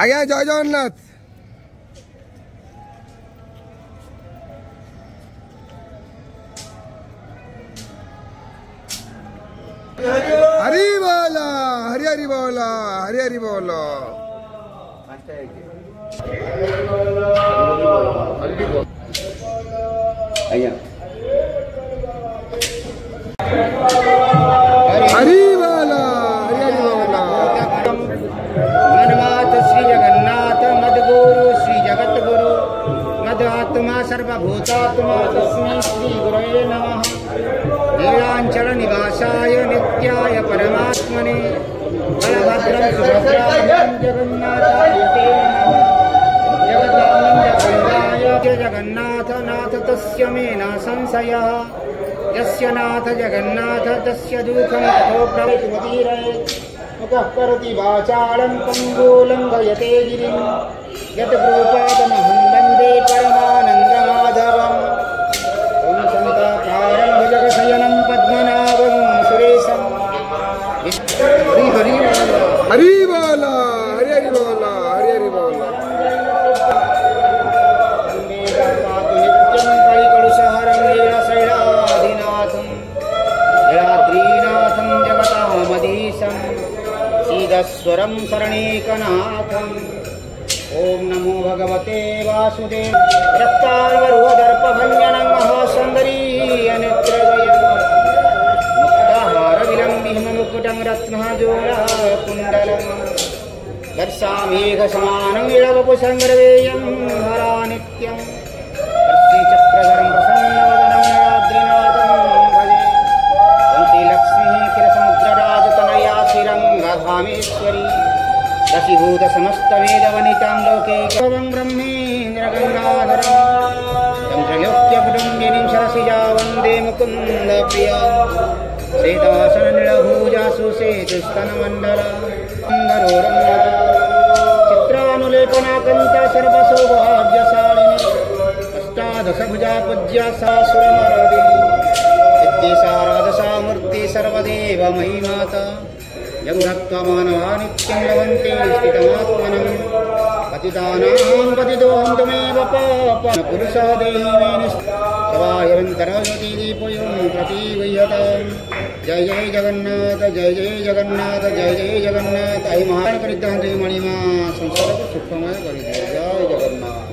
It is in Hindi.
आज्ञा जय जगन्नाथ। हरि बोला हरि हरि बोला हरि हरि बोलो। हरि बोला हरि हरि बोला। मनमात श्री जगन्नाथ मद्गुरु श्री जगत गुरु मदात्मा सर्वभूतात्मा तस्मै श्री गुरवे नमः। नीलांचल निवासाय नित्याय परमात्मने बलभद्रं सुभद्राभ्यां जगन्नाथाय ते नमः। जगदानन्दगङ्गाय जगन्नाथ नाथ तस्य मे न संशयः। यस्य नाथ जगन्नाथ तस्य दुःखं ततो प्रवितीरयेत्। मुखः करोति वाचालं पङ्गुलं गयते गिरिं यत्कृपातमहं वन्दे परमानन्दमाधवम्। ॐ शान्ताकारं भुजगशयनं पद्मनाभं सुरेशं। हरि हरि हरि बोला हरि हरि बोला हरि हरि बोला। पातु नित्यं कलिकलुषहरं लीलाशैलाधिनाथं जयाद्रीनाथं जगतामधीशं सीदस्वरं शरणैकनाथम्। ॐ नमो भगवते वासुदेव रक्तार्वरुहदर्पभञ्जनं महासुन्दरीयनेत्रद्वयं मुक्ताहारविलम्बितमुकुटं रत्नजोलकुण्डलं वर्षामेघसमानं इळवपुसङ्ग्रवेयं हरानित्यं श्रीचक्रधरं प्रसन्नवदनं नराद्रिनाथं भजे। ॐ श्रीलक्ष्मीः क्षीरसमुद्रराजतनया श्रीरङ्गधामेश्वरी दशीभूत समस्तवेदवनितां लोकैकं ब्रह्मेन्द्रगङ्गाधरं चन्द्रलोक्यकुटुम्बिनीं सरसिजा वन्दे मुकुन्दप्रिया। श्वेतासननीलभुजा सुसेतुस्तनमण्डला चित्रानुलेपनाकन्ता सर्वसौभाग्यशालिनी अष्टादशभुजा पूज्या सा सुरमरदिनी विद्येशा राजसा मूर्ति सर्वदेवमयी माता। यं भक्त्वा मानवा नित्यं लभन्ते स्थितमात्मनं पतितानां पतितोऽहं त्वमेव पावनपुरुषः देहि मे निष्ठवायवन्तरज्योतिदीपयों प्रतिगृह्यताम्। जय जय जगन्नाथ जय जय जगन्नाथ जय जय जगन्नाथ। आई महान परिग्रह मणिमा संसार को सुखमय कर जय जगन्नाथ।